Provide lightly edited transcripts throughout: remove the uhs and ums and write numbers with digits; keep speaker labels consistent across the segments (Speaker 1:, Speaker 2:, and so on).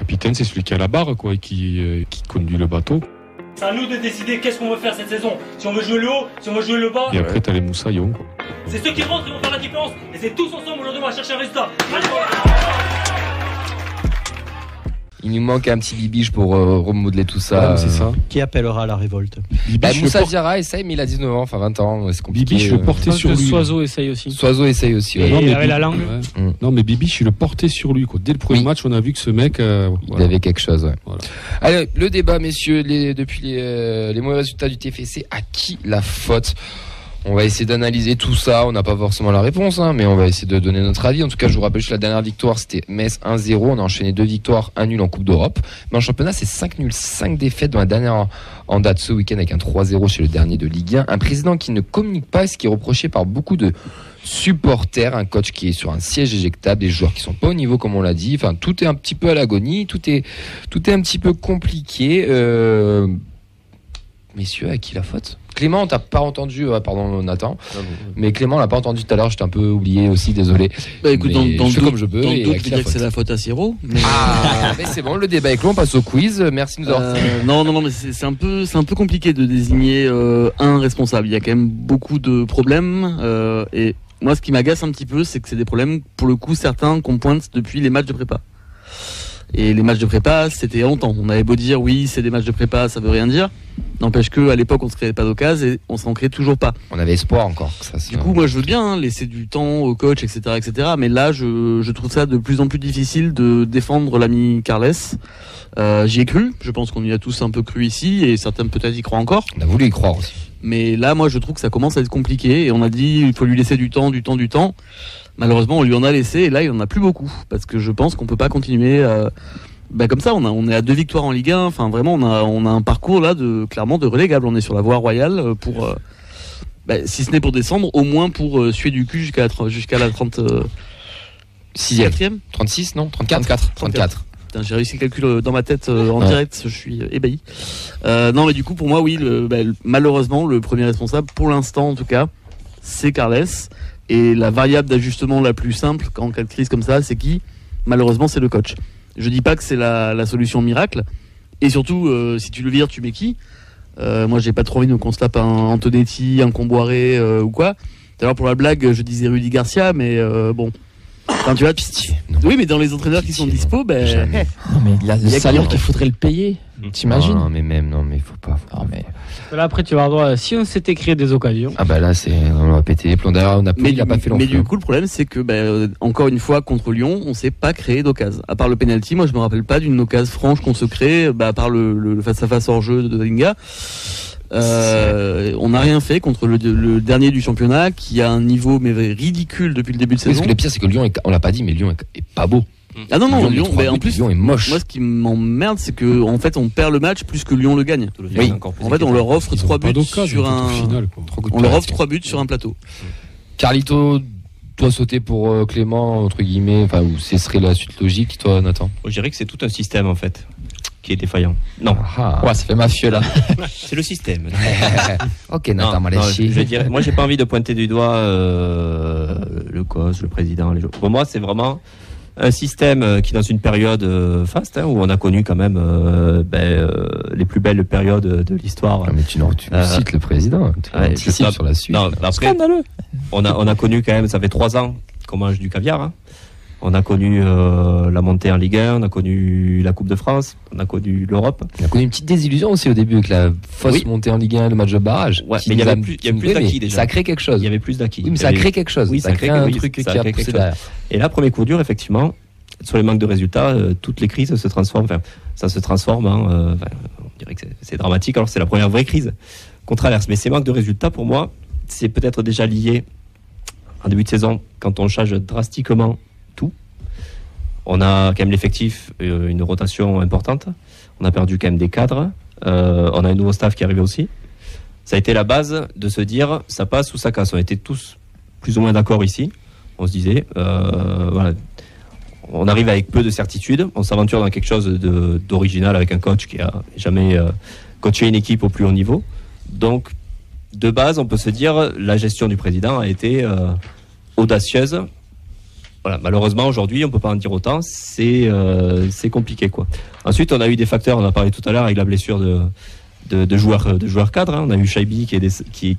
Speaker 1: capitaine, c'est celui qui a la barre, quoi, et qui conduit le bateau.
Speaker 2: C'est à nous de décider qu'est-ce qu'on veut faire cette saison. Si on veut jouer le haut, si on veut jouer le bas.
Speaker 1: Et après, t'as les moussaillons, quoi.
Speaker 2: C'est ceux qui rentrent qui vont faire la différence. Et c'est tous ensemble aujourd'hui, on va chercher un résultat.
Speaker 3: Il nous manque un petit Bibiche pour remodeler tout ça.
Speaker 1: C'est ça.
Speaker 4: Qui appellera à la révolte?
Speaker 3: Moussa Diarra essaye, mais il a 19 ans, enfin 20 ans. C'est compliqué.
Speaker 1: Bibiche, le porter sur lui.
Speaker 5: Soiseau essaye aussi.
Speaker 3: Soiseau essaye aussi.
Speaker 5: Et
Speaker 1: Non, mais
Speaker 5: avec la langue.
Speaker 1: Ouais. Non, mais Bibiche, il le portait sur lui, quoi. Dès le premier match, on a vu que ce mec.
Speaker 3: Il avait quelque chose, ouais.
Speaker 1: Voilà.
Speaker 3: Allez, le débat, messieurs, depuis les mauvais résultats du TFC, à qui la faute? On va essayer d'analyser tout ça. On n'a pas forcément la réponse, hein, mais on va essayer de donner notre avis. En tout cas, je vous rappelle juste la dernière victoire, c'était Metz 1-0. On a enchaîné 2 victoires, 1 nul en Coupe d'Europe. Mais en championnat, c'est 5 nuls, 5 défaites dans la dernière en date ce week-end avec un 3-0 chez le dernier de Ligue 1. Un président qui ne communique pas, ce qui est reproché par beaucoup de supporters, un coach qui est sur un siège éjectable, des joueurs qui sont pas au niveau comme on l'a dit. Enfin, tout est un petit peu à l'agonie, tout est un petit peu compliqué. Messieurs, à qui la faute? Clément, t'as pas entendu, pardon Nathan, mais Clément l'a pas entendu tout à l'heure, je t'ai un peu oublié aussi, désolé.
Speaker 6: Bah écoute, dans
Speaker 3: je fais comme je peux.
Speaker 6: Dans le
Speaker 3: et
Speaker 6: doute,
Speaker 3: à
Speaker 6: je
Speaker 3: qui
Speaker 6: peux
Speaker 3: la
Speaker 6: dire que
Speaker 3: faute?
Speaker 6: c'est la faute à Siro. Mais
Speaker 3: Mais c'est bon, le débat est clos, on passe au quiz. Merci de nous avoir fait.
Speaker 6: non, mais c'est un peu compliqué de désigner un responsable. Il y a quand même beaucoup de problèmes et moi, ce qui m'agace un petit peu, c'est que c'est des problèmes, pour le coup, certains qu'on pointe depuis les matchs de prépa. Et les matchs de prépa, c'était longtemps. On avait beau dire oui, c'est des matchs de prépa, ça veut rien dire. N'empêche que à l'époque, on se créait pas d'occasion et on s'en crée toujours pas.
Speaker 3: On avait espoir encore.
Speaker 6: Du coup, moi, je veux bien laisser du temps au coach, etc. Mais là, je trouve ça de plus en plus difficile de défendre l'ami Carles. J'y ai cru. Je pense qu'on y a tous un peu cru ici et certains peut-être y croient encore.
Speaker 3: On a voulu y croire aussi.
Speaker 6: Mais là, moi, je trouve que ça commence à être compliqué et on a dit il faut lui laisser du temps. Malheureusement, on lui en a laissé et là, il en a plus beaucoup parce que je pense qu'on peut pas continuer comme ça. On est à 2 victoires en Ligue 1. Enfin, vraiment, on a un parcours là clairement de relégable. On est sur la voie royale pour, si ce n'est pour descendre, au moins pour suer du cul jusqu'à la 36e.
Speaker 3: 36, non 34.
Speaker 6: Putain, j'ai réussi le calcul dans ma tête en direct, je suis ébahi. Non, mais du coup, pour moi, oui, malheureusement, le premier responsable, pour l'instant en tout cas, c'est Carles. Et la variable d'ajustement la plus simple en cas de crise comme ça, c'est qui? Malheureusement, c'est le coach. Je dis pas que c'est la solution miracle. Et surtout, si tu le vires, tu mets qui? Moi, j'ai pas trop envie qu'on se tape un Antonetti, un Comboiré ou quoi. D'ailleurs, pour la blague, je disais Rudy Garcia, mais bon. Enfin, tu vois, pitié. Oui, mais dans les entraîneurs qui sont dispo,
Speaker 4: Non, mais il y a le salaire qu'il faudrait le payer. T'imagines?
Speaker 3: Non, mais il faut pas.
Speaker 5: Là, après, tu vas avoir droit. Si on s'était créé des occasions.
Speaker 3: Ah bah là, on va péter les plombs. D'ailleurs, il a pas fait l'enfant.
Speaker 6: Mais du coup, le problème, c'est que, encore une fois, contre Lyon, on s'est pas créé d'occasion. À part le penalty, moi, je me rappelle pas d'une occasion franche qu'on se crée, à part le face-à-face hors jeu de Dalinga. On n'a rien fait contre le dernier du championnat qui a un niveau ridicule depuis le début de saison.
Speaker 3: Parce que le pire, c'est que Lyon, on l'a pas dit, mais Lyon est pas beau.
Speaker 6: Ah non, Lyon, en plus,
Speaker 3: Lyon est moche.
Speaker 6: Moi, ce qui m'emmerde, c'est que en fait, on perd le match plus que Lyon le gagne.
Speaker 3: Oui.
Speaker 6: En fait, on leur offre 3 buts sur un buts sur un plateau.
Speaker 3: Carlito doit sauter pour Clément, entre guillemets, ou ce serait la suite logique, toi, Nathan?
Speaker 7: Je dirais que c'est tout un système en fait qui est défaillant. Non.
Speaker 4: Ouais, ça fait mafieux là.
Speaker 7: C'est le système.
Speaker 3: Ok, Nathan Maléchi.
Speaker 7: Je dirais, moi, j'ai pas envie de pointer du doigt le coach, le président, les joueurs. Pour moi, c'est vraiment un système qui, dans une période faste, où on a connu quand même les plus belles périodes de l'histoire.
Speaker 3: Mais tu cites le président. Tu cites sur la suite.
Speaker 7: Non, après, on a connu quand même, ça fait 3 ans qu'on mange du caviar. Hein. On a connu la montée en Ligue 1, on a connu la Coupe de France, on a connu l'Europe.
Speaker 3: On a connu une petite désillusion aussi au début avec la fausse montée en Ligue 1, le match de barrage.
Speaker 7: Ouais, mais il y avait plus d'acquis déjà.
Speaker 3: Ça a créé quelque chose.
Speaker 7: Il y avait plus d'acquis.
Speaker 3: Oui, mais ça a créé quelque chose.
Speaker 7: Oui,
Speaker 3: ça a créé un truc qui a poussé derrière.
Speaker 7: Et là, premier coup dur, effectivement, sur les manques de résultats, toutes les crises se transforment. Enfin, ça se transforme. On dirait que c'est dramatique. Alors c'est la première vraie crise qu'on traverse. Mais ces manques de résultats, pour moi, c'est peut-être déjà lié en début de saison quand on change drastiquement tout. On a quand même l'effectif, une rotation importante. On a perdu quand même des cadres. On a un nouveau staff qui est arrivé aussi. Ça a été la base de se dire ça passe ou ça casse. On était tous plus ou moins d'accord ici. On se disait, on arrive avec peu de certitude. On s'aventure dans quelque chose d'original avec un coach qui a jamais coaché une équipe au plus haut niveau. Donc, de base, on peut se dire la gestion du président a été audacieuse voilà, malheureusement aujourd'hui on peut pas en dire autant, c'est compliqué quoi. Ensuite on a eu des facteurs, on a parlé tout à l'heure avec la blessure de joueurs cadres, hein. On a eu Shaibi qui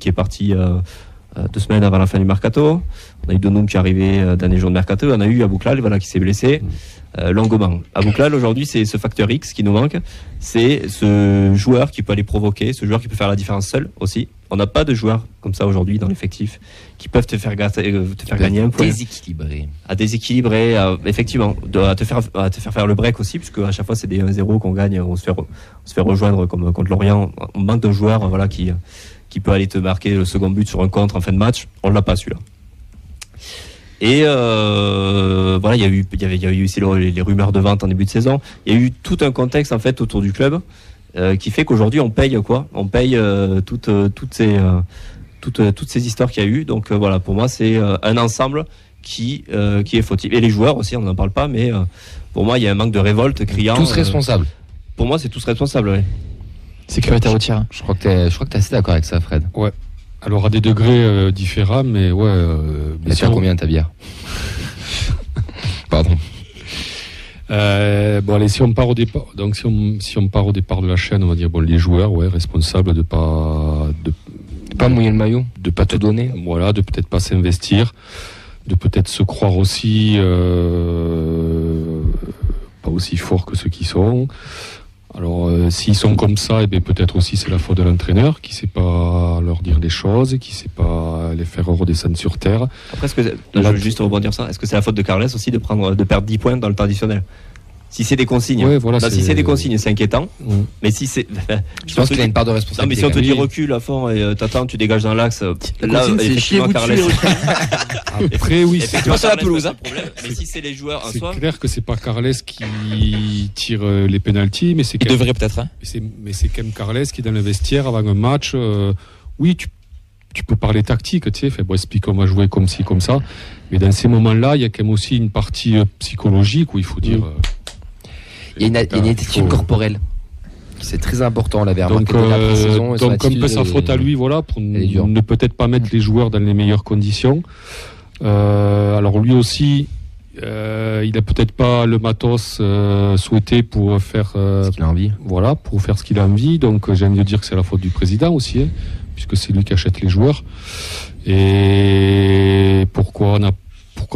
Speaker 7: est parti 2 semaines avant la fin du mercato. On a eu Donoum qui est arrivé dans les jours de mercato. On a eu Abouklal, qui s'est blessé. Longoman. Abouklal, aujourd'hui, c'est ce facteur X qui nous manque. C'est ce joueur qui peut aller provoquer, ce joueur qui peut faire la différence seul aussi. On n'a pas de joueurs comme ça aujourd'hui dans l'effectif qui peuvent te faire gagner un point. À déséquilibrer, effectivement, à te faire le break aussi, puisque à chaque fois c'est des 1-0 qu'on gagne, on se fait rejoindre comme contre Lorient. On manque d'un joueur, qui peut aller te marquer le second but sur un contre en fin de match. On l'a pas celui-là. Et voilà, il y a eu aussi les rumeurs de vente en début de saison. Il y a eu tout un contexte en fait autour du club qui fait qu'aujourd'hui on paye quoi. On paye toutes ces histoires qu'il y a eu. Donc voilà, pour moi c'est un ensemble qui est fautif. Et les joueurs aussi, on n'en parle pas, mais pour moi il y a un manque de révolte criant.
Speaker 3: Tous responsables.
Speaker 7: Pour moi c'est tous responsables. Ouais.
Speaker 4: Sécurité routière.
Speaker 3: Je crois que t'es assez d'accord avec ça, Fred.
Speaker 1: Ouais. Alors à des degrés différents, mais ouais.
Speaker 3: Mais tu as combien ta bière? Pardon.
Speaker 1: Bon allez, si on part au départ, donc si on part au départ de la chaîne, on va dire bon les joueurs, ouais, responsables de pas
Speaker 3: mouiller le maillot, de pas te donner.
Speaker 1: Voilà, de peut-être pas s'investir, de peut-être se croire aussi pas aussi forts que ceux qui sont. Alors, s'ils sont comme ça, peut-être aussi c'est la faute de l'entraîneur qui sait pas leur dire des choses, qui sait pas les faire redescendre sur terre.
Speaker 7: Après, je veux juste rebondir ça. Est-ce que c'est la faute de Carles aussi de perdre 10 points dans le temps additionnel? Si c'est des consignes,
Speaker 1: ouais, voilà,
Speaker 7: si c'est des consignes, c'est inquiétant. Mais si c'est,
Speaker 3: je pense qu'il a une part de responsabilité.
Speaker 7: Non, mais si on te dit recule à fond et t'attends, tu dégages dans l'axe, là, effectivement, Carles.
Speaker 1: Après, oui,
Speaker 3: c'est pas sur la pelouse.
Speaker 7: Mais si c'est les joueurs en soi.
Speaker 1: C'est clair que c'est pas Carles qui tire les pénaltys, mais c'est.
Speaker 3: Il devrait peut-être. Hein.
Speaker 1: Mais c'est quand même Carles qui est dans le vestiaire avant un match. Oui, tu peux parler tactique, tu sais, explique on va jouer comme ci, comme ça. Mais dans ces moments-là, il y a quand même aussi une partie psychologique où il faut dire.
Speaker 3: Il y a une attitude corporelle. C'est très important, on l'avait remarqué dans la pré-saison.
Speaker 1: Donc un peu sa faute à lui, voilà, pour ne peut-être pas mettre les joueurs dans les meilleures conditions. Alors lui aussi, il a peut-être pas le matos souhaité pour faire
Speaker 3: ce qu'il a envie.
Speaker 1: Voilà, pour faire ce qu'il a envie. Donc j'aime de dire que c'est la faute du président aussi, hein, puisque c'est lui qui achète les joueurs. Et pourquoi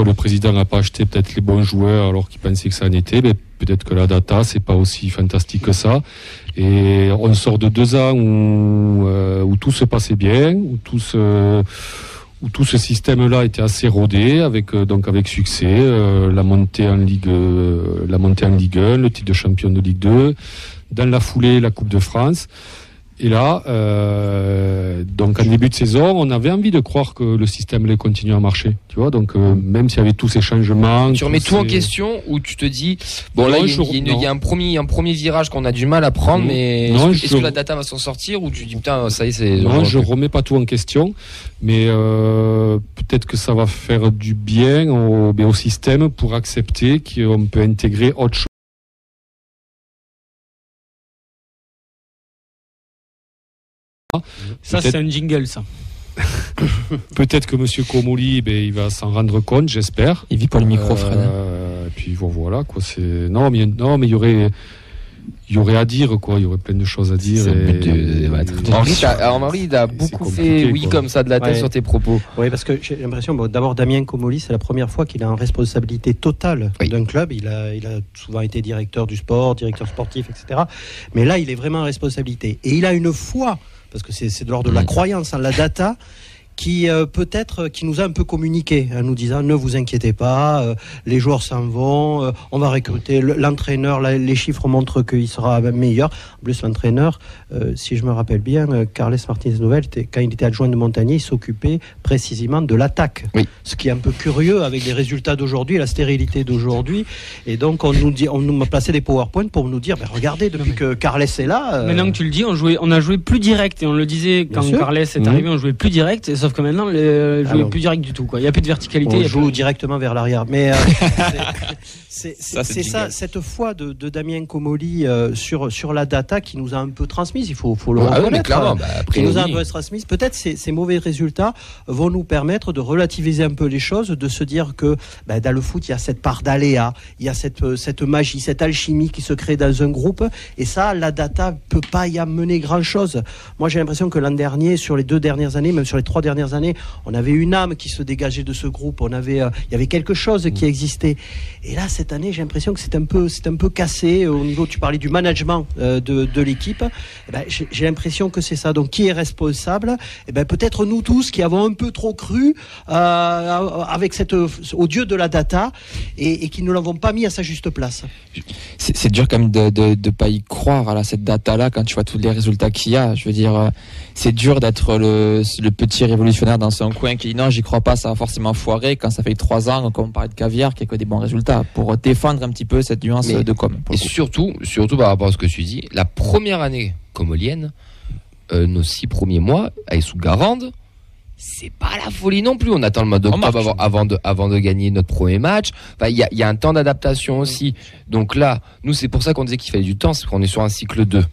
Speaker 1: le président n'a pas acheté peut-être les bons joueurs alors qu'il pensait que ça en était? Mais peut-être que la data c'est pas aussi fantastique que ça. Et on sort de 2 ans où tout se passait bien, où tout ce système-là était assez rodé avec succès, la montée en Ligue 1, le titre de champion de Ligue 2, dans la foulée la Coupe de France. Et là, donc en début de saison, on avait envie de croire que le système allait continuer à marcher, tu vois. Donc même s'il y avait tous ces changements,
Speaker 3: tu remets tout en question ou tu te dis bon là il y a un premier virage qu'on a du mal à prendre, mais est-ce que la data va s'en sortir ou tu dis putain ça y est c'est.
Speaker 1: Non, je remets pas tout en question, mais peut-être que ça va faire du bien au système pour accepter qu'on peut intégrer autre chose.
Speaker 5: Ça, c'est un jingle, ça.
Speaker 1: Peut-être que M. Comolli, il va s'en rendre compte, j'espère.
Speaker 4: Il vit pour le micro, Fred.
Speaker 1: Et puis voilà, quoi. Non, mais il y aurait à dire, quoi. Il y aurait plein de choses à dire.
Speaker 3: Henri, il a beaucoup fait comme ça de la tête sur tes propos.
Speaker 8: Oui, parce que j'ai l'impression, d'abord, Damien Comolli, c'est la première fois qu'il a une responsabilité totale d'un club. Il a souvent été directeur du sport, directeur sportif, etc. Mais là, il est vraiment en responsabilité. Et il a une foi, parce que c'est de l'ordre de la croyance en la data, qui peut-être qui nous a un peu communiqué en nous disant ne vous inquiétez pas, les joueurs s'en vont, on va recruter l'entraîneur, les chiffres montrent qu'il sera meilleur. En plus l'entraîneur, si je me rappelle bien, Carles Martínez-Novel, quand il était adjoint de Montagnier, il s'occupait précisément de l'attaque, ce qui est un peu curieux avec les résultats d'aujourd'hui, la stérilité d'aujourd'hui, et donc on nous plaçait des PowerPoint pour nous dire regardez depuis que Carles est là.
Speaker 5: Maintenant que tu le dis, on a joué plus direct, et on le disait quand Carles est arrivé, on jouait plus direct, et sauf que maintenant, le jeu est plus direct du tout. Il n'y a plus de verticalité.
Speaker 8: On joue directement vers l'arrière. Mais c'est ça, cette foi de Damien Comolli sur la data qui nous a un peu transmise. Il faut le reconnaître. Qui nous a un peu transmise. Peut-être ces mauvais résultats vont nous permettre de relativiser un peu les choses, de se dire que dans le foot, il y a cette part d'aléa, il y a cette magie, cette alchimie qui se crée dans un groupe. Et ça, la data peut pas y amener grand-chose. Moi, j'ai l'impression que l'an dernier, sur les 2 dernières années, même sur les 3 dernières années, on avait une âme qui se dégageait de ce groupe. Il y avait quelque chose qui existait. Et là, cette année, j'ai l'impression que c'est un peu cassé au niveau. Tu parlais du management de l'équipe. J'ai l'impression que c'est ça. Donc, qui est responsable ? Peut-être nous tous qui avons un peu trop cru avec au dieu de la data et qui ne l'avons pas mis à sa juste place.
Speaker 9: C'est dur quand même de pas y croire à cette data-là quand tu vois tous les résultats qu'il y a. Je veux dire, c'est dur d'être le petit révolutionnaire dans son coin qui dit non, j'y crois pas, ça va forcément foirer quand ça fait 3 ans qu'on parle de caviar, qu'il y a que des bons résultats, pour défendre un petit peu cette nuance de com.
Speaker 3: Et surtout par rapport à ce que tu dis, la première année comolienne, nos 6 premiers mois, avec sous Garande, c'est pas la folie non plus. On attend le mois d'octobre avant de gagner notre premier match. Il y a un temps d'adaptation aussi. Donc là, nous, c'est pour ça qu'on disait qu'il fallait du temps, c'est qu'on est sur un cycle 2.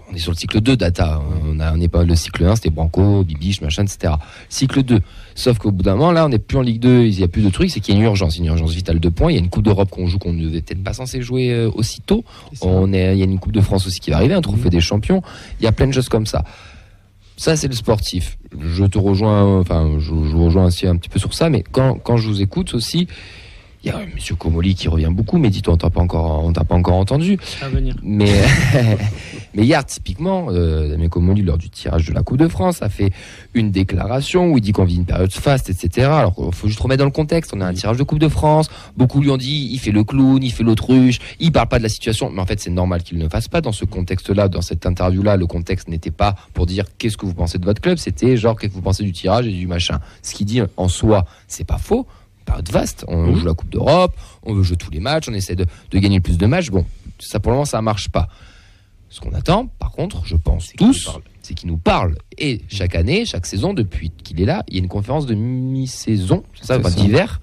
Speaker 3: On est sur le cycle 2 data. On n'est pas le cycle 1, c'était Branco, Bibiche, machin, etc. Cycle 2. Sauf qu'au bout d'un moment, là, on n'est plus en Ligue 2, il n'y a plus de trucs, c'est qu'il y a une urgence vitale de points. Il y a une Coupe d'Europe qu'on joue, qu'on ne devait peut-être pas censé jouer aussitôt. Il y a une Coupe de France aussi qui va arriver, un trophée des champions. Il y a plein de choses comme ça. Ça, c'est le sportif. Je te rejoins, je rejoins aussi un petit peu sur ça, mais quand je vous écoute aussi, il y a Monsieur Comolli qui revient beaucoup, mais dis-toi, on t'a pas encore entendu.
Speaker 5: À venir.
Speaker 3: Mais hier, typiquement, Damien Comolli, lors du tirage de la Coupe de France, a fait une déclaration où il dit qu'on vit une période faste, etc. Alors, il faut juste remettre dans le contexte. On a un tirage de Coupe de France. Beaucoup lui ont dit, il fait le clown, il fait l'autruche, il parle pas de la situation. Mais en fait, c'est normal qu'il ne fasse pas dans ce contexte-là, dans cette interview-là. Le contexte n'était pas pour dire qu'est-ce que vous pensez de votre club. C'était genre, qu'est-ce que vous pensez du tirage et du machin. Ce qu'il dit en soi, c'est pas faux. Période vaste, on joue la Coupe d'Europe, on veut jouer tous les matchs, on essaie de gagner le plus de matchs. Bon, ça pour le moment ça marche pas. Ce qu'on attend, par contre, je pense c'est qu'il nous parle. Et chaque année, chaque saison, depuis qu'il est là, il y a une conférence de mi-saison, c'est ça, d'hiver.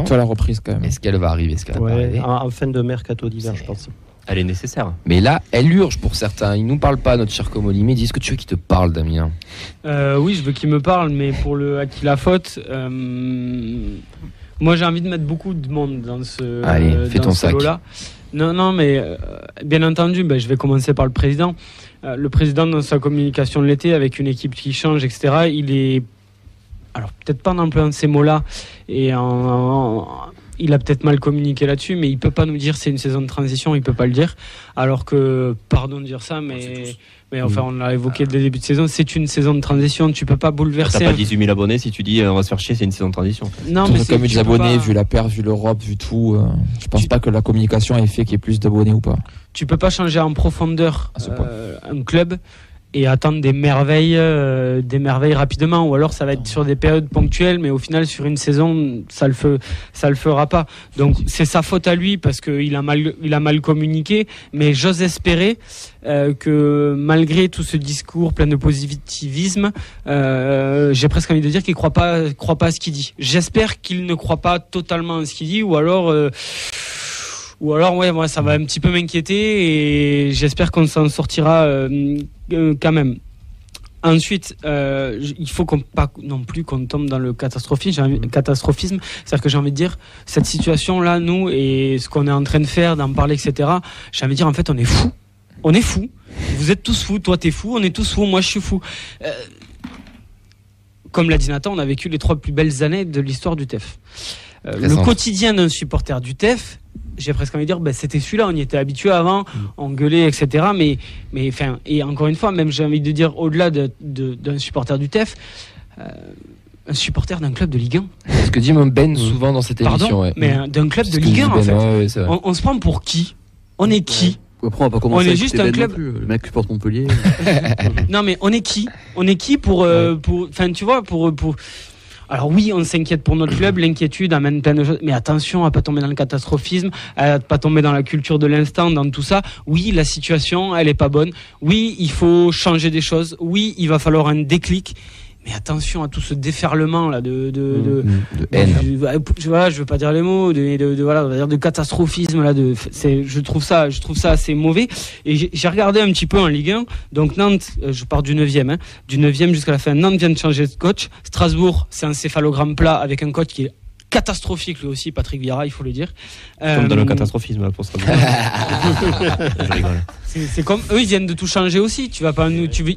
Speaker 9: Toi la reprise quand même.
Speaker 3: Est-ce qu'elle va arriver, va pas arriver
Speaker 8: en fin de mercato d'hiver, je pense.
Speaker 7: Elle est nécessaire.
Speaker 3: Mais là, elle urge pour certains. Il nous parle pas, notre cher Comolli. Mais dis-ce que tu veux qu'il te parle, Damien ?
Speaker 5: Oui, je veux qu'il me parle, mais pour à qui la faute, moi j'ai envie de mettre beaucoup de monde dans ce lot-là. Non, mais bien entendu, je vais commencer par le président. Le président, dans sa communication de l'été, avec une équipe qui change, etc., il est... Alors, peut-être pas en employant ces mots-là, et il a peut-être mal communiqué là-dessus, mais il peut pas nous dire c'est une saison de transition, il peut pas le dire. Alors que, pardon de dire ça, mais enfin on l'a évoqué dès le début de saison, c'est une saison de transition, tu peux pas bouleverser.
Speaker 7: T'as pas 18 000 abonnés si tu dis on va se faire chier, c'est une saison de transition.
Speaker 5: Non, mais
Speaker 9: comme des abonnés, vu la perte, vu l'Europe, vu tout, je pense pas que la communication ait fait qu'il y ait plus d'abonnés ou pas.
Speaker 5: Tu peux pas changer en profondeur un club et attendre des merveilles rapidement, ou alors ça va être sur des périodes ponctuelles, mais au final sur une saison ça le fera pas. Donc c'est sa faute à lui parce qu'il a mal communiqué, mais j'ose espérer que malgré tout ce discours plein de positivisme, j'ai presque envie de dire qu'il croit pas à ce qu'il dit. J'espère qu'il ne croit pas totalement à ce qu'il dit, ou alors moi ça va un petit peu m'inquiéter, et j'espère qu'on s'en sortira quand même. Ensuite, il faut pas non plus qu'on tombe dans le catastrophisme. C'est-à-dire que j'ai envie de dire, cette situation-là, nous, et ce qu'on est en train de faire, d'en parler, etc., j'ai envie de dire, en fait, on est fous. On est fous. Vous êtes tous fous. Toi, t'es fou. On est tous fous. Moi, je suis fou. Comme l'a dit Nathan, on a vécu les 3 plus belles années de l'histoire du TEF. Le quotidien d'un supporter du TEF, j'ai presque envie de dire, c'était celui-là, on y était habitué avant, on gueulait, etc. Mais enfin, et encore une fois, même j'ai envie de dire, au-delà d'un supporter du TEF, un supporter d'un club de Ligue 1.
Speaker 3: C'est ce que dit Ben souvent dans cette émission.
Speaker 5: Pardon, mais d'un club de Ligue 1, en fait. On se prend pour qui ? On est qui ?
Speaker 6: Après, on va pas commencer
Speaker 5: on est juste un club.
Speaker 6: Le mec qui porte Montpellier.
Speaker 5: Non, mais on est qui ? On est qui pour, enfin, tu vois, pour. Alors oui, on s'inquiète pour notre club, l'inquiétude amène plein de choses, mais attention à pas tomber dans le catastrophisme, à pas tomber dans la culture de l'instant, dans tout ça. Oui, la situation, elle est pas bonne. Oui, il faut changer des choses. Oui, il va falloir un déclic. Mais attention à tout ce déferlement là de
Speaker 3: haine.
Speaker 5: Je veux pas dire les mots, voilà, on va dire de catastrophisme là. Je trouve ça assez mauvais. Et j'ai regardé un petit peu en Ligue 1. Donc Nantes, je pars du 9e, du 9e jusqu'à la fin. Nantes vient de changer de coach. Strasbourg, c'est un céphalogramme plat avec un coach qui est catastrophique lui aussi, Patrick Vieira, il faut le dire.
Speaker 7: Comme dans le catastrophisme pour Strasbourg. Je rigole.
Speaker 5: C'est comme eux, ils viennent de tout changer aussi.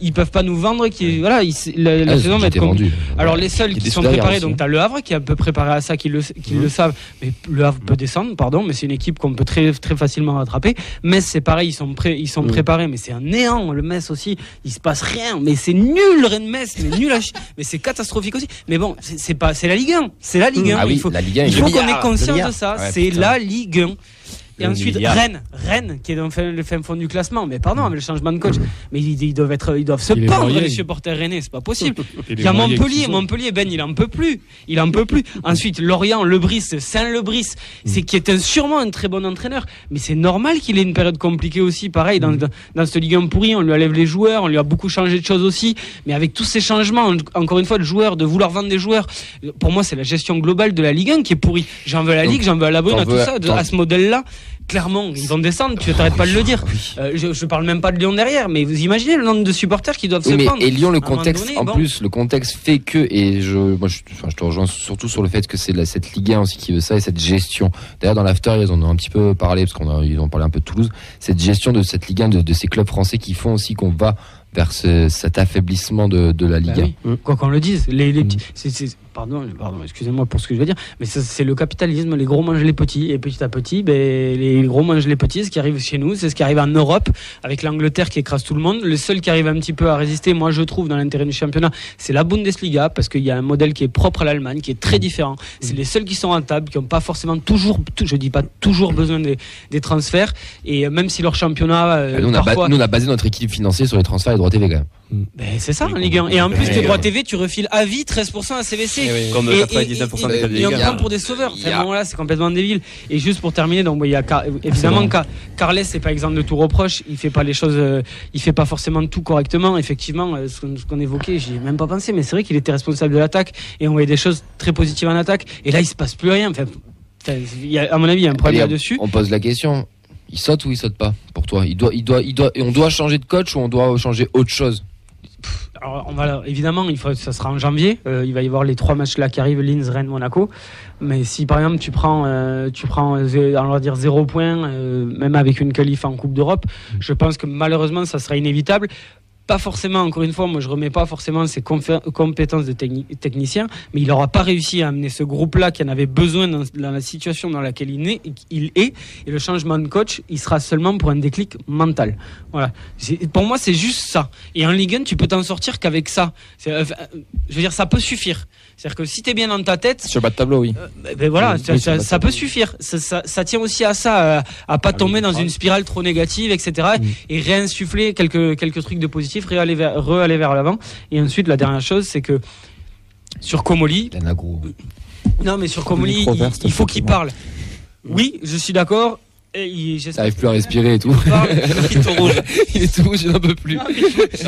Speaker 5: Ils peuvent pas nous vendre la saison va être
Speaker 3: vendue.
Speaker 5: Alors les seuls qui sont préparés, donc t'as Le Havre qui est un peu préparé à ça, qui le savent. Mais Le Havre peut descendre, mais c'est une équipe qu'on peut très très facilement rattraper. Metz c'est pareil, ils sont préparés, mais c'est un néant. Le Metz aussi, il se passe rien. Mais c'est nul Rennes-Metz, mais nul mais c'est catastrophique aussi. Mais bon, c'est la Ligue 1, c'est la Ligue 1.
Speaker 3: Ah oui, la Ligue 1,
Speaker 5: il faut qu'on ait conscience de ça. C'est la Ligue 1. Et ensuite, Rennes, qui est dans le fin fond du classement. Mais pardon, avec le changement de coach. Mais ils doivent se pendre, les supporters rennais. C'est pas possible. Il y a Montpellier, Ben, il en peut plus. Ensuite, Lorient, Lebris, Saint-Lebris, qui est sûrement un très bon entraîneur. Mais c'est normal qu'il ait une période compliquée aussi. Pareil, dans cette Ligue 1 pourrie, on lui enlève les joueurs, on lui a beaucoup changé de choses aussi. Mais avec tous ces changements, encore une fois, de joueurs, de vouloir vendre des joueurs, pour moi, c'est la gestion globale de la Ligue 1 qui est pourrie. J'en veux à la Ligue, j'en veux à la Brune, à tout ça, à ce modèle-là. Clairement, ils vont descendre, tu t'arrêtes pas de le dire. Je parle même pas de Lyon derrière, mais vous imaginez le nombre de supporters qui doivent se prendre.
Speaker 3: Et Lyon, le contexte fait que, et je te rejoins surtout sur le fait que c'est cette Ligue 1 aussi qui veut ça et cette gestion. D'ailleurs, dans l'after, ils en ont un petit peu parlé, parce ils ont parlé un peu de Toulouse, cette gestion de cette Ligue 1, de ces clubs français qui font aussi qu'on va vers cet affaiblissement de la Ligue 1.
Speaker 5: Quoi qu'on le dise, les petits, pardon, excusez-moi pour ce que je vais dire, mais c'est le capitalisme, les gros mangent les petits, et petit à petit, les gros mangent les petits. Ce qui arrive chez nous, c'est ce qui arrive en Europe, avec l'Angleterre qui écrase tout le monde. Le seul qui arrive un petit peu à résister, moi je trouve, dans l'intérêt du championnat, c'est la Bundesliga, parce qu'il y a un modèle qui est propre à l'Allemagne, qui est très différent. C'est les seuls qui sont rentables, qui n'ont pas forcément je dis pas toujours besoin des transferts, et même si leur championnat...
Speaker 3: nous, on a basé notre équilibre financier sur les transferts et droits TV quand même.
Speaker 5: C'est ça en Ligue 1. Et en plus, tes droits TV, tu refiles à vie 13% à CVC.
Speaker 7: Comme 99% des clubs.
Speaker 5: Et on prend pour des sauveurs. Là, c'est complètement débile. Et juste pour terminer, donc il y a évidemment Carles, c'est pas exemple de tout reproche. Il fait pas les choses, il fait pas forcément tout correctement. Effectivement, ce qu'on évoquait, j'y ai même pas pensé, mais c'est vrai qu'il était responsable de l'attaque et on voyait des choses très positives en attaque. Et là, il se passe plus rien. À mon avis, il y a un problème là-dessus.
Speaker 3: On pose la question. Il saute ou il saute pas pour toi? On doit changer de coach ou on doit changer autre chose?
Speaker 5: Alors, évidemment, ça sera en janvier. Il va y avoir les 3 matchs là qui arrivent, Linz, Rennes, Monaco. Mais si par exemple tu prends on va dire 0 points, même avec une qualif en Coupe d'Europe, je pense que malheureusement ça sera inévitable. Pas forcément, encore une fois, moi je remets pas forcément ses compétences de technicien, mais il n'aura pas réussi à amener ce groupe-là qui en avait besoin dans la situation dans laquelle il est, et le changement de coach, il sera seulement pour un déclic mental. Voilà. Pour moi, c'est juste ça. Et en Ligue 1, tu peux t'en sortir qu'avec ça. Je veux dire, ça peut suffire. C'est-à-dire que si t'es bien dans ta tête...
Speaker 9: Sur le bas de tableau, oui.
Speaker 5: Voilà, ça peut suffire. Ça tient aussi à ça, à pas tomber dans une spirale trop négative, etc. Et réinsuffler quelques trucs de positif, aller vers l'avant. Et ensuite, la dernière chose, c'est que sur Comolli... Non, mais sur Comolli, il faut qu'il parle. Oui, je suis d'accord.
Speaker 3: T'arrives plus à respirer et tout. Il est tout rouge, il n'en peut plus.
Speaker 9: Non,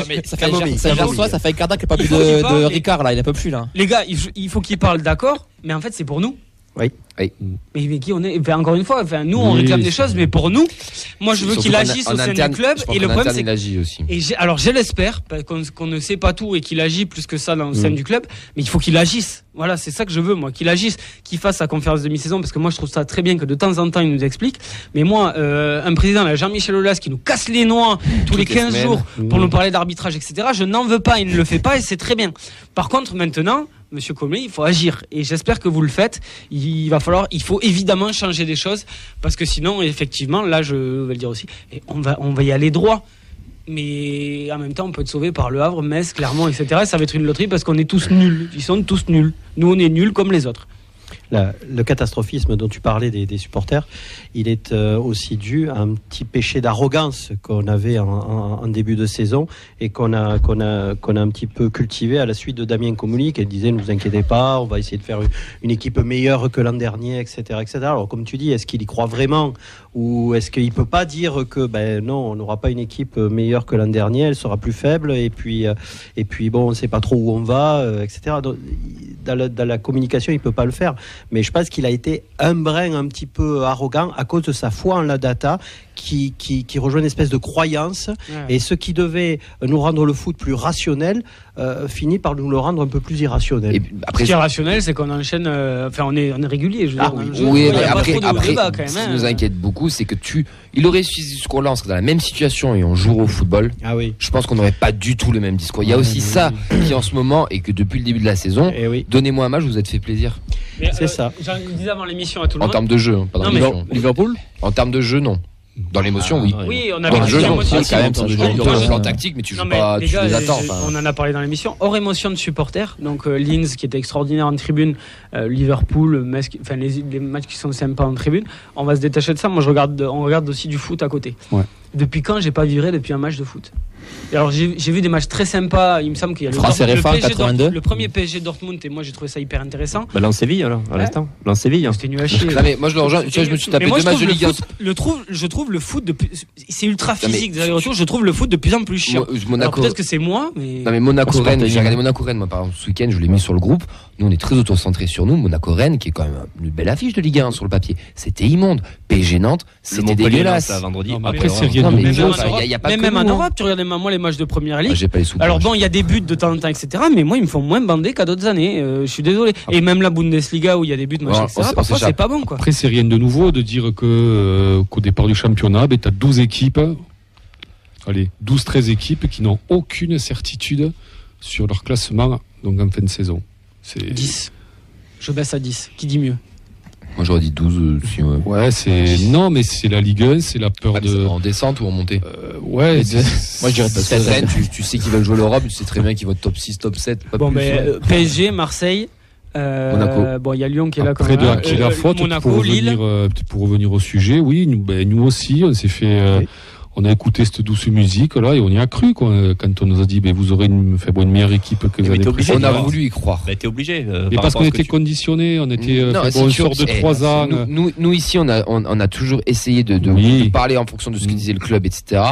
Speaker 9: mais ça fait un quart d'heure qu'il n'y a pas plus de Ricard là, il n'en peut plus là.
Speaker 5: Les gars, il faut qu'il parle, d'accord, mais en fait c'est pour nous.
Speaker 8: Oui.
Speaker 5: Mais qui on est, encore une fois, nous on réclame des choses, mais pour nous, moi je veux qu'il agisse au sein du club. Et le problème c'est alors je l'espère qu'on ne sait pas tout et qu'il agit plus que ça dans le sein du club, mais il faut qu'il agisse. Voilà, c'est ça que je veux moi, qu'il agisse, qu'il fasse sa conférence de mi-saison, parce que moi je trouve ça très bien que de temps en temps il nous explique. Mais moi, un président, là, Jean-Michel Aulas, qui nous casse les noix tous les 15 jours pour nous parler d'arbitrage, etc. Je n'en veux pas, il ne le fait pas et c'est très bien. Par contre, maintenant, Monsieur Comolli, il faut agir et j'espère que vous le faites. Il faut évidemment changer des choses parce que sinon, effectivement, là, je vais le dire aussi, on va y aller droit. Mais en même temps, on peut être sauvé par Le Havre, Metz, Clermont, etc. Ça va être une loterie parce qu'on est tous nuls. Ils sont tous nuls. Nous, on est nuls comme les autres.
Speaker 8: le catastrophisme dont tu parlais des supporters, il est aussi dû à un petit péché d'arrogance qu'on avait en début de saison et qu'on a un petit peu cultivé à la suite de Damien Comolli qui disait ne vous inquiétez pas, on va essayer de faire une équipe meilleure que l'an dernier, etc., etc. Alors comme tu dis, est-ce qu'il y croit vraiment ou est-ce qu'il peut pas dire que non, on n'aura pas une équipe meilleure que l'an dernier, elle sera plus faible et puis bon, on sait pas trop où on va, etc. Donc, dans la communication, il peut pas le faire. Mais je pense qu'il a été un brin un petit peu arrogant à cause de sa foi en la data qui rejoint une espèce de croyance. Et ce qui devait nous rendre le foot plus rationnel finit par nous le rendre un peu plus irrationnel.
Speaker 5: Ce qui est rationnel, c'est qu'on enchaîne. On est régulier. Je veux dire,
Speaker 3: oui, mais après, ce qui nous inquiète beaucoup, c'est que il aurait suffi ce discours-là, on serait dans la même situation et on joue au football.
Speaker 8: Ah oui.
Speaker 3: Je pense qu'on n'aurait pas du tout le même discours. Il y a aussi ça qui en ce moment et que depuis le début de la saison, donnez-moi un match, vous êtes fait plaisir.
Speaker 5: Mais,
Speaker 8: c'est ça.
Speaker 5: J'en disais avant l'émission à tout le monde.
Speaker 3: En termes de jeu, pas dans l'émission.
Speaker 6: Liverpool.
Speaker 3: En termes de jeu, non. Dans l'émotion, oui.
Speaker 5: Oui, on avait
Speaker 3: dans le jeu, non.
Speaker 5: aussi.
Speaker 3: Quand même, c'est un plan tactique, mais tu joues pas, tu les attends.
Speaker 5: On en a parlé dans l'émission. Hors émotion de supporters, donc Linz qui était extraordinaire en tribune, Liverpool, les matchs qui sont sympas en tribune. On va se détacher de ça. Moi, on regarde aussi du foot à côté.
Speaker 1: Ouais.
Speaker 5: Depuis quand j'ai pas vibré depuis un match de foot? Et alors j'ai vu des matchs très sympas. Il me semble qu'il y a le premier PSG Dortmund et moi j'ai trouvé ça hyper intéressant.
Speaker 7: Lens-Séville alors à l'instant. Lens-Séville.
Speaker 5: C'était nul à chier.
Speaker 3: Non, mais moi je le rejoins. Tu vois, je me suis tapé 2 matchs de Ligue 1.
Speaker 5: Je trouve le foot c'est ultra physique. Je trouve le foot de plus en plus chiant. Peut-être que c'est moi, mais.
Speaker 3: Non mais Monaco-Rennes. J'ai regardé Monaco-Rennes moi par exemple ce week-end. Je l'ai mis sur le groupe. Nous on est très autocentré sur nous. Monaco-Rennes qui est quand même une belle affiche de Ligue 1 sur le papier. C'était immonde. PSG Nantes, c'était dégueulasse.
Speaker 1: Après c'est rien de nouveau.
Speaker 5: Même en Europe, tu regardes moi les matchs de première ligue.
Speaker 3: J'ai pas les sous.
Speaker 5: Alors bon, il y a des buts de temps en temps, etc. Mais moi, ils me font moins bander qu'à d'autres années. Je suis désolé. Et même la Bundesliga où il y a des buts, machin, etc. Parfois, c'est pas bon, quoi.
Speaker 1: Après, c'est rien de nouveau de dire qu'au départ du championnat, tu as 12 équipes, 12-13 équipes qui n'ont aucune certitude sur leur classement donc en fin de saison. C'est
Speaker 5: 10. Je baisse à 10. Qui dit mieux?
Speaker 3: Moi j'aurais dit 12.
Speaker 1: Ouais, non, mais c'est la Ligue 1, c'est la peur de.
Speaker 3: En descente ou en montée
Speaker 1: ouais.
Speaker 3: Moi je dirais 7. Tu sais qu'ils veulent jouer l'Europe, tu sais très bien qu'ils vont top 6, top 7.
Speaker 5: Bon, mais PSG, Marseille.
Speaker 3: Monaco.
Speaker 5: Bon, il y a Lyon qui est là quand
Speaker 1: même.
Speaker 5: Après,
Speaker 1: qui est la faute
Speaker 5: Monaco, Lille.
Speaker 1: Pour revenir au sujet, oui, nous aussi, on s'est fait. On a écouté cette douce musique là et on y a cru quand on nous a dit vous aurez une meilleure équipe que l'année précédente.
Speaker 3: On a voulu y croire.
Speaker 7: On a été obligé.
Speaker 1: Mais parce qu'on était conditionné, on était on sort de 3 ans.
Speaker 3: Nous ici on a toujours essayé de parler en fonction de ce que disait le club, etc.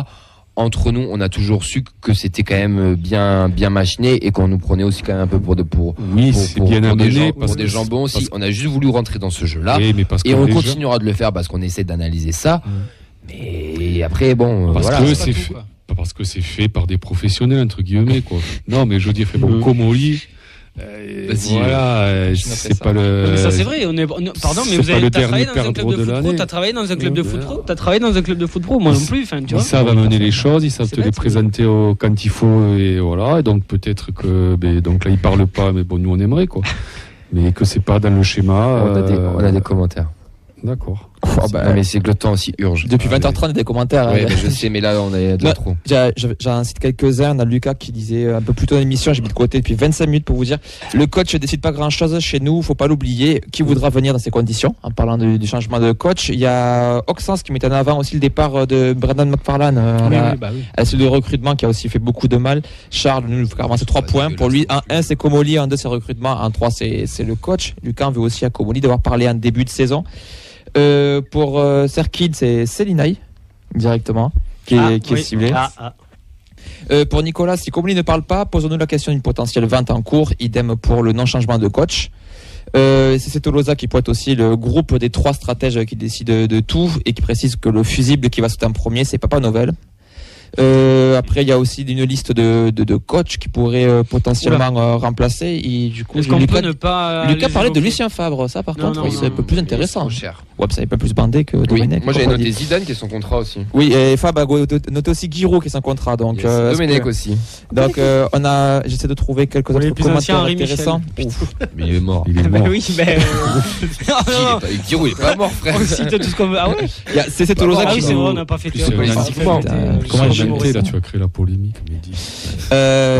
Speaker 3: Entre nous, on a toujours su que c'était quand même bien machiné et qu'on nous prenait aussi quand même un peu pour des jambons aussi. On a juste voulu rentrer dans ce jeu-là et on continuera de le faire parce qu'on essaie d'analyser ça. Mais après, bon,
Speaker 1: parce que c'est fait par des professionnels entre guillemets quoi. Non, mais je veux dire, Comolli. C'est pas le.
Speaker 5: Mais ça c'est vrai. Pardon, mais t'as travaillé dans un club de foot pro. T'as travaillé dans un club de foot pro. T'as travaillé dans un club de foot pro. Moi non plus.
Speaker 1: Ils savent amener les choses. Ils savent te les présenter quand il faut et voilà. Et donc peut-être que donc là ils parlent pas, mais bon nous on aimerait quoi. Mais que c'est pas dans le schéma.
Speaker 3: On a des commentaires.
Speaker 1: D'accord.
Speaker 3: Mais c'est que le temps aussi urge.
Speaker 9: Depuis 20h30, il y a des commentaires.
Speaker 3: Oui, je sais, mais là, on est de trop.
Speaker 9: J'en cite quelques-uns. On a Lucas qui disait un peu plus tôt dans l'émission, j'ai mis de côté depuis 25 minutes pour vous dire le coach ne décide pas grand-chose chez nous, faut pas l'oublier. Qui voudra venir dans ces conditions? En parlant du changement de coach, il y a Oxens qui met en avant aussi le départ de Brendan McFarlane à la cellule de recrutement qui a aussi fait beaucoup de mal. Charles nous fait carrément 3 points. Pour lui, en 1, c'est Comolli, en 2, c'est recrutement, en 3, c'est le coach. Lucas veut aussi à Comolli devoir parler en début de saison. Pour Serkid, c'est Selinay directement qui est ciblé. Pour Nicolas, si Comolli ne parle pas, posons-nous la question d'une potentielle vente en cours. Idem pour le non-changement de coach. C'est Tolosa qui pointe aussi le groupe des 3 stratèges qui décident de tout et qui précise que le fusible qui va sauter en premier, c'est Papa Novel. Après, il y a aussi une liste de coachs qui pourraient potentiellement remplacer. Et du coup, Lucas parlait de Lucien Favre. Ça, par contre, c'est un peu plus intéressant. Ouais, ça n'est pas plus bandé que Domenech.
Speaker 3: Moi, j'avais noté Zidane qui est son contrat aussi.
Speaker 9: Oui, et Fab a noté aussi Giroud qui est son contrat. Donc,
Speaker 3: Domenech aussi.
Speaker 9: Donc, j'essaie de trouver quelques autres commentaires intéressants.
Speaker 3: Mais il est mort.
Speaker 5: Oui, mais.
Speaker 3: Giroud, il est pas mort, frère.
Speaker 5: On cite tout ce qu'on veut. Ah ouais.
Speaker 9: C'est Tolosa
Speaker 5: qui. Ah oui, c'est vrai, on n'a pas fait.
Speaker 9: Comment
Speaker 1: gentil, là, tu vas créer la polémique, Mehdi.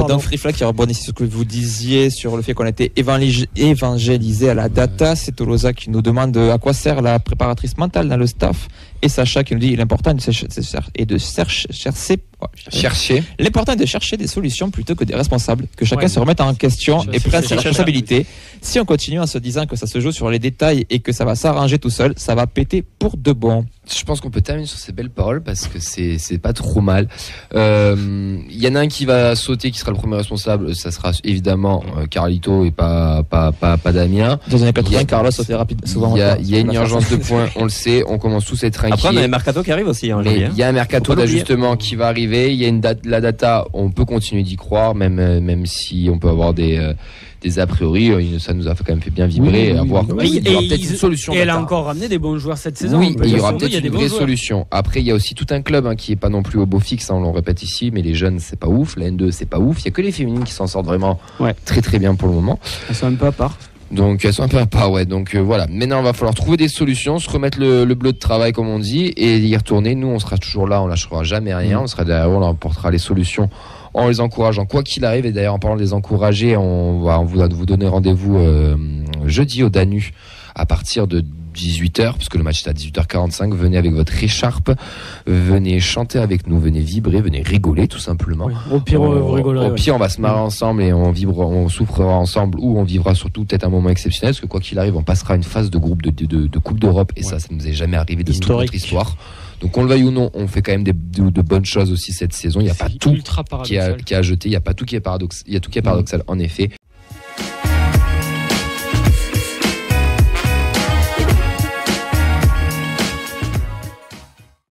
Speaker 9: Donc Free Flag qui rebondit sur ce que vous disiez sur le fait qu'on a été évangélisé à la data. C'est Tolosa qui nous demande à quoi sert la préparatrice mentale dans le staff. Et Sacha qui nous dit l'important est de chercher. L'important est de chercher des solutions plutôt que des responsables. Que chacun se remette en question et prenne ses responsabilités. Si on continue en se disant que ça se joue sur les détails et que ça va s'arranger tout seul, ça va péter pour de bon.
Speaker 3: Je pense qu'on peut terminer sur ces belles paroles parce que c'est pas trop mal. Il y en a un qui va sauter, qui sera le premier responsable. Ça sera évidemment Carlito et pas Damien.
Speaker 9: Dans les années 80, Carlos sautait rapide, souvent.
Speaker 3: Il y a une urgence de points, on le sait. On commence tous à être inquiets.
Speaker 7: Après, on a un mercato qui arrive aussi.
Speaker 3: Il y a un mercato d'ajustement qui va arriver. Il y a la data. On peut continuer d'y croire, même si on peut avoir des a priori, ça nous a quand même fait bien vibrer. Il y aura peut-être une solution.
Speaker 5: Et elle a encore ramené des bons joueurs cette saison.
Speaker 3: Oui, il y aura peut-être une vraie solution. Après, il y a aussi tout un club qui est pas non plus au beau fixe, on le répète ici, mais les jeunes, c'est pas ouf. La N2, c'est pas ouf. Il y a que les féminines qui s'en sortent vraiment très très bien pour le moment.
Speaker 5: Elles sont un peu à part.
Speaker 3: Donc elles sont un peu à part, donc voilà. Maintenant, il va falloir trouver des solutions, se remettre le bleu de travail comme on dit et y retourner. Nous, on sera toujours là, on lâchera jamais rien. On sera derrière, on apportera les solutions en les encourageant quoi qu'il arrive. Et d'ailleurs, en parlant de les encourager, on va vous donner rendez-vous jeudi au Danu à partir de 18h, parce que le match est à 18h45. Venez avec votre écharpe, venez chanter avec nous, venez vibrer, venez rigoler tout simplement.
Speaker 5: Oui. Au pire, vous rigolerez.
Speaker 3: Au pire, on va se marrer ensemble et on souffrira ensemble, ou on vivra surtout peut-être un moment exceptionnel, parce que quoi qu'il arrive, on passera une phase de groupe de Coupe d'Europe, et ça nous est jamais arrivé de toute notre histoire. Donc on le veuille ou non, on fait quand même de bonnes choses aussi cette saison. Il n'y a pas tout qui est à jeter, il y a pas tout qui est paradoxal. Il y a tout qui est paradoxal en effet.